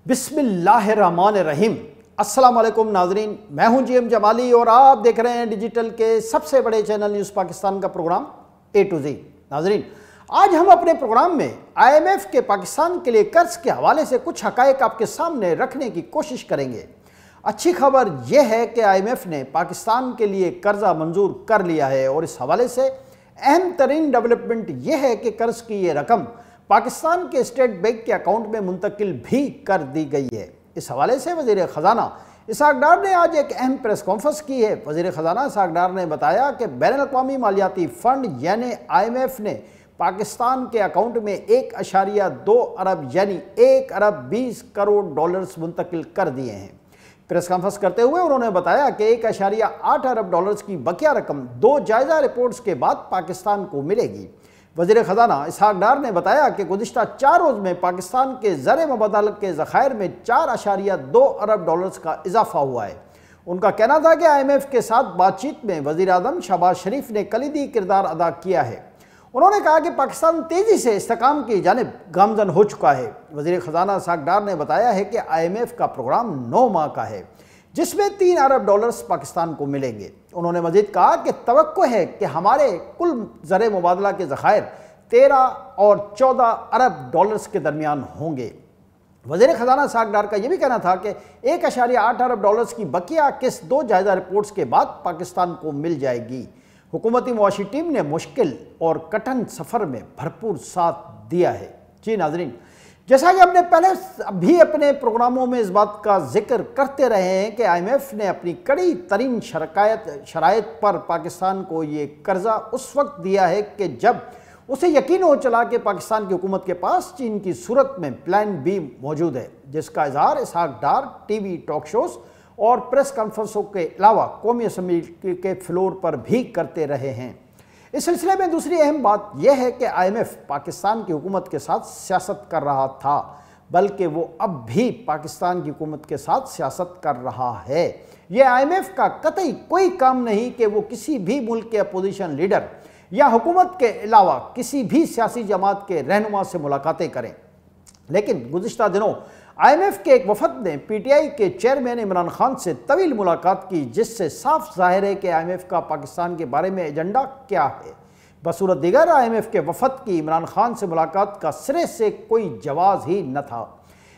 बिस्मिल्लाहिर्रहमानिर्रहीम। अस्सलाम वालेकुम नाजरीन, मैं हूं जीएम जमाली और आप देख रहे हैं डिजिटल के सबसे बड़े चैनल न्यूज़ पाकिस्तान का प्रोग्राम A to Z। नाजरीन, आज हम अपने प्रोग्राम में IMF के पाकिस्तान के लिए कर्ज के हवाले से कुछ हकायक आपके सामने रखने की कोशिश करेंगे। अच्छी खबर यह है कि IMF ने पाकिस्तान के लिए कर्जा मंजूर कर लिया है और इस हवाले से अहम तरीन डेवलपमेंट यह है कि कर्ज की ये रकम पाकिस्तान के स्टेट बैंक के अकाउंट में मुंतकिल भी कर दी गई है। इस हवाले से वज़ीर ख़जाना इसहाक डार ने आज एक अहम प्रेस कॉन्फ्रेंस की है। वज़ीर ख़जाना इसहाक डार ने बताया कि बैनुल-अक़वामी मालियाती फ़ंड यानी IMF ने पाकिस्तान के अकाउंट में 1.2 अरब यानी 1 अरब 20 करोड़ डॉलर्स मुंतकिल कर दिए हैं। प्रेस कॉन्फ्रेंस करते हुए उन्होंने बताया कि 1.8 अरब डॉलर्स की बकिया रकम 2 जायज़ा रिपोर्ट्स के बाद पाकिस्तान को मिलेगी। वज़ीर ख़जाना इसहाक डार ने बताया कि गुज़िश्ता 4 रोज़ में पाकिस्तान के ज़र मुबादलत के ज़ख़ायर में 4.2 अरब डॉलर्स का इजाफा हुआ है। उनका कहना था कि IMF के साथ बातचीत में वज़ीर आज़म शहबाज शरीफ ने कलीदी किरदार अदा किया है। उन्होंने कहा कि पाकिस्तान तेज़ी से इस्तेकाम की जानिब गामज़न हो चुका है। वज़ीर ख़जाना इसहाक डार ने बताया है कि IMF का प्रोग्राम 9 माह का है जिसमें 3 अरब डॉलर्स पाकिस्तान को मिलेंगे। उन्होंने मज़ीद कहा कि तवक्को है कि हमारे कुल ज़र मुबादला के ज़ख़ायर 13 और 14 अरब डॉलर्स के दरमियान होंगे। वज़ीर ख़जाना इसहाक डार का यह भी कहना था कि 1.8 अरब डॉलर्स की बकिया किस्त 2 जायज़ा रिपोर्ट्स के बाद पाकिस्तान को मिल जाएगी। हुकूमती मुआशी टीम ने मुश्किल और कठिन सफ़र में भरपूर साथ दिया है। जी नाज़रीन, जैसा कि हमने पहले भी अपने प्रोग्रामों में इस बात का जिक्र करते रहे हैं कि IMF ने अपनी कड़ी तरीन शराइत पर पाकिस्तान को ये कर्जा उस वक्त दिया है कि जब उसे यकीन हो चला कि पाकिस्तान की हुकूमत के पास चीन की सूरत में प्लान B मौजूद है, जिसका इजहार इसहाक डार टीवी टॉक शोज़ और प्रेस कॉन्फ्रेंसों के अलावा कौमी असम्बली के फ्लोर पर भी करते रहे हैं। इस सिलसिले में दूसरी अहम बात यह है कि IMF पाकिस्तान की हुकूमत के साथ सियासत कर रहा था, बल्कि वो अब भी पाकिस्तान की हुकूमत के साथ सियासत कर रहा है। यह IMF का कतई कोई काम नहीं कि वो किसी भी मुल्क के अपोजिशन लीडर या हुकूमत के अलावा किसी भी सियासी जमात के रहनुमा से मुलाकातें करें। लेकिन गुज़िश्ता दिनों IMF के एक वफद ने PTI के चेयरमैन इमरान खान से तवील मुलाकात की, जिससे साफ जाहिर है कि IMF का पाकिस्तान के बारे में एजेंडा क्या है। बसूरत दीगर IMF के वफद की इमरान खान से मुलाकात का सिरे से कोई जवाज़ ही न था।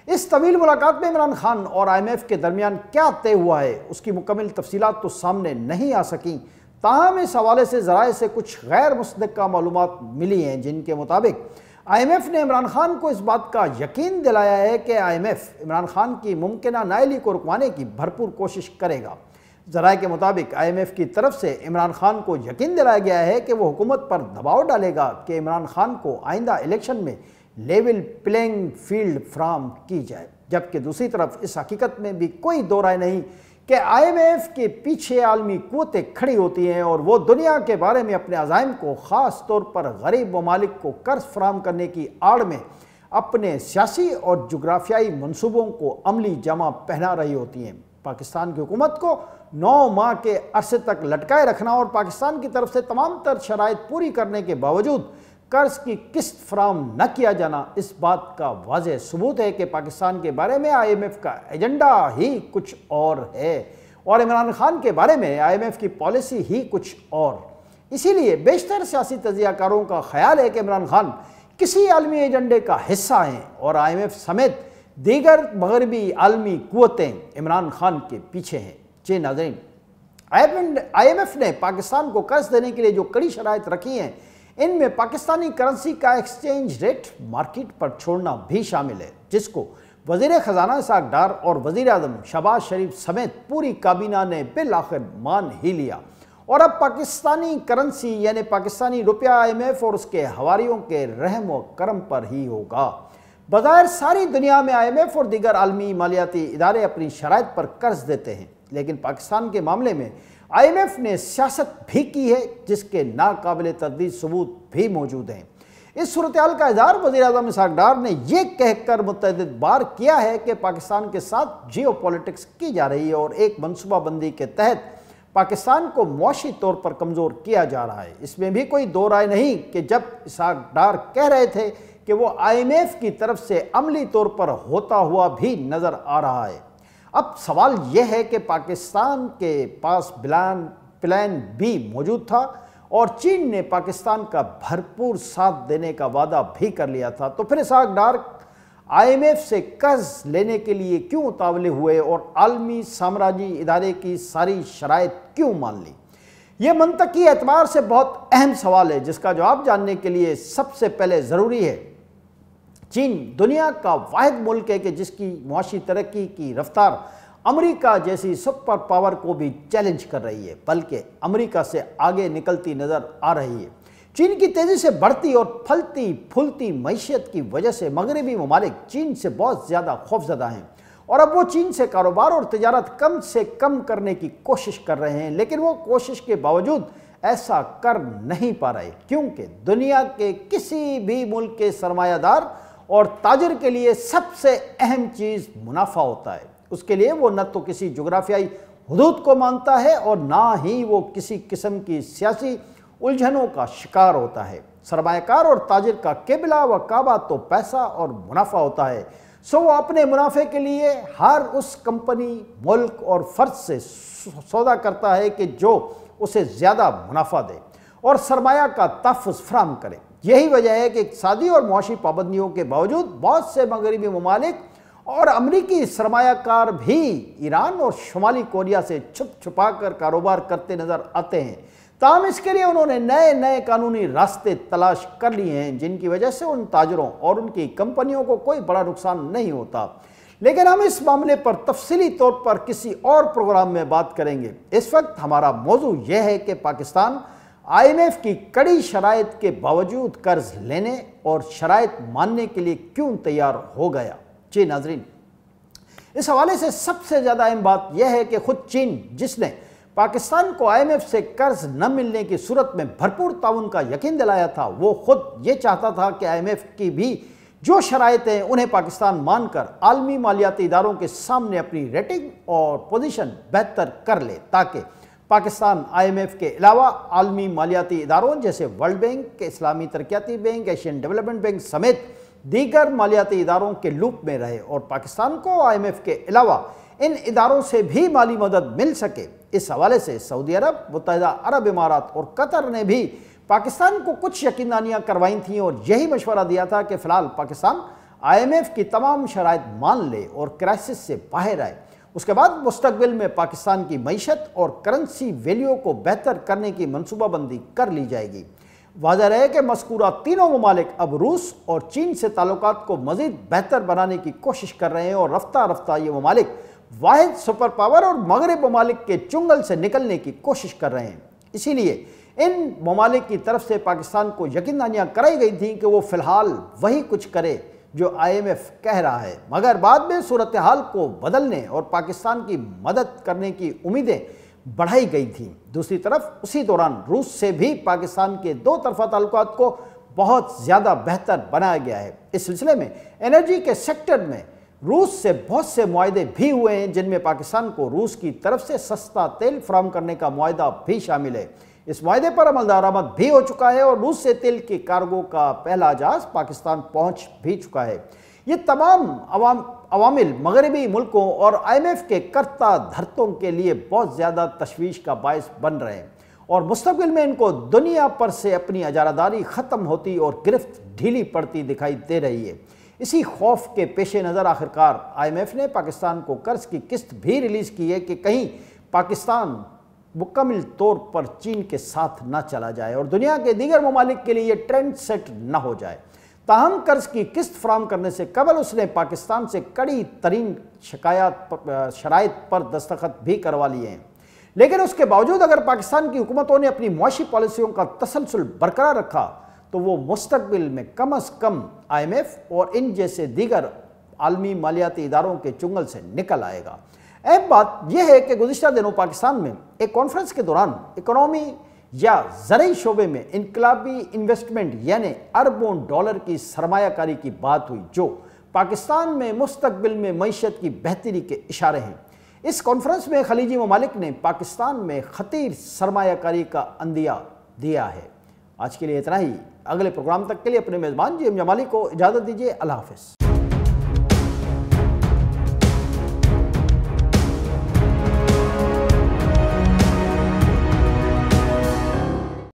इस तवील मुलाकात में इमरान खान और IMF के दरमियान क्या तय हुआ है उसकी मुकम्मल तफसीलात तो सामने नहीं आ सकीं। ताहम इस हवाले से ज़राए से कुछ गैर मुसद्दक़ा मालूमात मिली हैं, जिनके मुताबिक IMF ने इमरान खान को इस बात का यकीन दिलाया है कि IMF इमरान खान की मुमकिना नाअहली को रुकवाने की भरपूर कोशिश करेगा। ज़राए के मुताबिक IMF की तरफ से इमरान खान को यकीन दिलाया गया है कि वो हुकूमत पर दबाव डालेगा कि इमरान खान को आइंदा इलेक्शन में लेवल प्लेइंग फील्ड फराहम की जाए। जबकि दूसरी तरफ इस हकीकत में भी कोई दो राय नहीं कि IMF के पीछे आलमी क़ुव्वतें खड़ी होती हैं और वो दुनिया के बारे में अपने अज़ाइम को ख़ास तौर पर गरीब ममालिक को कर्ज फराहम करने की आड़ में अपने सियासी और जुग्राफियाई मनसूबों को अमली जमा पहना रही होती हैं। पाकिस्तान की हुकूमत को 9 माह के अरसे तक लटकाए रखना और पाकिस्तान की तरफ से तमाम तर शराइत पूरी करने के बावजूद कर्ज की किस्त फराहम न किया जाना इस बात का वाज़ेह सबूत है कि पाकिस्तान के बारे में IMF का एजेंडा ही कुछ और है और इमरान खान के बारे में IMF की पॉलिसी ही कुछ और। इसीलिए बेशतर सियासी तजियाकारों का ख्याल है कि इमरान खान किसी आलमी एजेंडे का हिस्सा हैं और IMF समेत दीगर मगरबी आलमी क़ुव्वतें इमरान खान के पीछे हैं। जी नाज़रीन, IMF ने पाकिस्तान को कर्ज देने के लिए जो कड़ी शराइत रखी हैं, इनमें पाकिस्तानी करेंसी का एक्सचेंज रेट मार्केट पर छोड़ना भी शामिल है, जिसको वज़ीर ख़जाना इसहाक डार और वज़ीर आज़म शहबाज शरीफ समेत पूरी काबीना ने बिल आखिर मान ही लिया और अब पाकिस्तानी करेंसी यानी पाकिस्तानी रुपया IMF और उसके हवारियों के रहम व करम पर ही होगा। बज़ाहिर सारी दुनिया में IMF और दीगर आलमी मालियाती इदारे अपनी शराइत पर कर्ज देते हैं, लेकिन पाकिस्तान के मामले में IMF ने सियासत भी की है, जिसके नाकाबिल तर्दीद सबूत भी मौजूद हैं। इस सूरत-ए-हाल का इज़हार वज़ीर आज़म इसहाक डार ने यह कहकर मुतअद्दिद बार किया है कि पाकिस्तान के साथ जियो पॉलिटिक्स की जा रही है और एक मनसूबाबंदी के तहत पाकिस्तान को मुआशी तौर पर कमज़ोर किया जा रहा है। इसमें भी कोई दो राय नहीं कि जब इसहाक डार कह रहे थे کہ وہ IMF کی طرف سے عملی طور پر ہوتا ہوا بھی نظر آ رہا ہے۔ اب سوال یہ ہے کہ پاکستان کے پاس پلان بھی موجود تھا اور چین نے پاکستان کا بھرپور ساتھ دینے کا وعدہ بھی کر لیا تھا، تو پھر اسحاق ڈار IMF سے قرض لینے کے لیے کیوں اتاولے ہوئے اور عالمی سامراجی ادارے کی ساری شرائط کیوں مان لی؟ یہ منطقی اعتبار سے بہت اہم سوال ہے، جس کا جواب جاننے کے لیے سب سے پہلے ضروری ہے چین دنیا کا واحد ملک ہے کہ جس کی معاشی ترقی کی رفتار امریکہ جیسی سپر پاور کو بھی چیلنج کر رہی ہے، بلکہ امریکہ سے آگے نکلتی نظر آ رہی ہے۔ چین کی تیزی سے بڑھتی اور پھلتی پھولتی معیشت کی وجہ سے مغربی ممالک چین سے بہت زیادہ خوفزدہ ہیں، اور اب وہ چین سے کاروبار اور تجارت کم سے کم کرنے کی کوشش کر رہے ہیں، لیکن وہ کوشش کے باوجود ایسا کر نہیں پا رہے، کیونکہ دنیا کے کسی بھی ملک کے سرمایہ دار اور تاجر کے لیے سب سے اہم چیز منافع ہوتا ہے۔ اس کے لیے وہ نہ تو کسی جغرافیائی حدود کو مانتا ہے اور نہ ہی وہ کسی قسم کی سیاسی الجھنوں کا شکار ہوتا ہے۔ سرمایہ کار اور تاجر کا قبلہ و کعبہ تو پیسہ اور منافع ہوتا ہے، سو وہ اپنے منافع کے لیے ہر اس کمپنی، ملک اور فرد سے سودا کرتا ہے کہ جو اسے زیادہ منافع دے اور سرمایہ کا تحفظ فراہم کرے۔ یہی وجہ ہے کہ اقتصادی اور معاشی پابندیوں کے باوجود بہت سے مغربی ممالک اور امریکی سرمایہ کار بھی ایران اور شمالی کوریا سے چھپ چھپا کر کاروبار کرتے نظر آتے ہیں۔ تاہم اس کے لیے انہوں نے نئے قانونی راستے تلاش کر لیے ہیں، جن کی وجہ سے ان تاجروں اور ان کی کمپنیوں کو کوئی بڑا نقصان نہیں ہوتا، لیکن ہم اس معاملے پر تفصیلی طور پر کسی اور پروگرام میں بات کریں گے۔ اس وقت ہمارا موضوع یہ ہے کہ پاکستان IMF کی کڑی شرائط کے باوجود قرض لینے اور شرائط ماننے کے لیے کیوں تیار ہو گیا؟ جی ناظرین، اس حوالے سے سب سے زیادہ اہم بات یہ ہے کہ خود چین، جس نے پاکستان کو IMF سے قرض نہ ملنے کی صورت میں بھرپور تعاون کا یقین دلایا تھا، وہ خود یہ چاہتا تھا کہ IMF کی بھی جو شرائط ہیں انہیں پاکستان مان کر عالمی مالیاتی اداروں کے سامنے اپنی ریٹنگ اور پوزیشن بہتر کر لے، تاکہ پاکستان IMF کے علاوہ عالمی مالیاتی اداروں جیسے ورلڈ بینک، اسلامی ترقیاتی بینک، ایشین ڈیولپمنٹ بینک سمیت دیگر مالیاتی اداروں کے لوپ میں رہے اور پاکستان کو IMF کے علاوہ ان اداروں سے بھی مالی مدد مل سکے۔ اس حوالے سے سعودی عرب، متحدہ عرب امارات اور قطر نے بھی پاکستان کو کچھ یقیندہانیاں کروائی تھیں اور یہی مشورہ دیا تھا کہ فی الحال پاکستان IMF کی تمام شرائط مان لے اور کرائسس سے باہر آئے۔ اس کے بعد مستقبل میں پاکستان کی معیشت اور کرنسی ویلیو کو بہتر کرنے کی منصوبہ بندی کر لی جائے گی۔ واضح رہے کہ مذکورہ تینوں ممالک اب روس اور چین سے تعلقات کو مزید بہتر بنانے کی کوشش کر رہے ہیں اور رفتہ رفتہ یہ ممالک واحد سپر پاور اور مغرب ممالک کے چنگل سے نکلنے کی کوشش کر رہے ہیں۔ اسی لیے ان ممالک کی طرف سے پاکستان کو یقیندہانیاں کرائی گئی تھیں کہ وہ فی الحال وہی کچھ کرے جو IMF کہہ رہا ہے، مگر بعد میں صورتحال کو بدلنے اور پاکستان کی مدد کرنے کی امیدیں بڑھائی گئی تھیں۔ دوسری طرف اسی دوران روس سے بھی پاکستان کے دو طرفہ تعلقات کو بہت زیادہ بہتر بنایا گیا ہے۔ اس سلسلے میں انرجی کے سیکٹر میں روس سے بہت سے معاہدے بھی ہوئے ہیں، جن میں پاکستان کو روس کی طرف سے سستا تیل فراہم کرنے کا معاہدہ بھی شامل ہے۔ اس معاہدے پر عمل درآمد بھی ہو چکا ہے اور روس سے تیل کی کارگو کا پہلا جہاز پاکستان پہنچ بھی چکا ہے۔ یہ تمام عوامل مغربی ملکوں اور IMF کے کرتا دھرتوں کے لیے بہت زیادہ تشویش کا باعث بن رہے ہیں اور مستقبل میں ان کو دنیا پر سے اپنی اجارہ ختم ہوتی اور گرفت ڈھیلی پڑتی دکھائی دے رہی ہے۔ اسی خوف کے پیش نظر آخرکار IMF نے پاکستان کو قرض کی قسط بھی ریلیز کی ہے کہ کہیں پاکستان مکمل طور پر چین کے ساتھ نہ چلا جائے اور دنیا کے دیگر ممالک کے لیے یہ ٹرینڈ سیٹ نہ ہو جائے۔ تاہم قرض کی قسط فراہم کرنے سے قبل اس نے پاکستان سے کڑی ترین شرائط پر دستخط بھی کروا لیے ہیں، لیکن اس کے باوجود اگر پاکستان کی حکومتوں نے اپنی معاشی پالیسیوں کا تسلسل برقرار رکھا تو وہ مستقبل میں کم از کم IMF اور ان جیسے دیگر عالمی مالیاتی اداروں کے چنگل سے نکل آئے گا۔ اہم بات یہ ہے کہ گزشتہ دنوں پاکستان میں ایک کانفرنس کے دوران اکنامی یا زرعی شعبے میں انقلابی انویسٹمنٹ یعنی اربوں ڈالر کی سرمایہ کاری کی بات ہوئی، جو پاکستان میں مستقبل میں معیشت کی بہتری کے اشارے ہیں۔ اس کانفرنس میں خلیجی ممالک نے پاکستان میں خطیر سرمایہ کاری کا عندیہ دیا ہے۔ آج کے لیے اتنا ہی. اگلے پروگرام تک کے لیے اپنے میزبان جی ایم جمالی کو اجازت دیجیے. اللہ حافظ.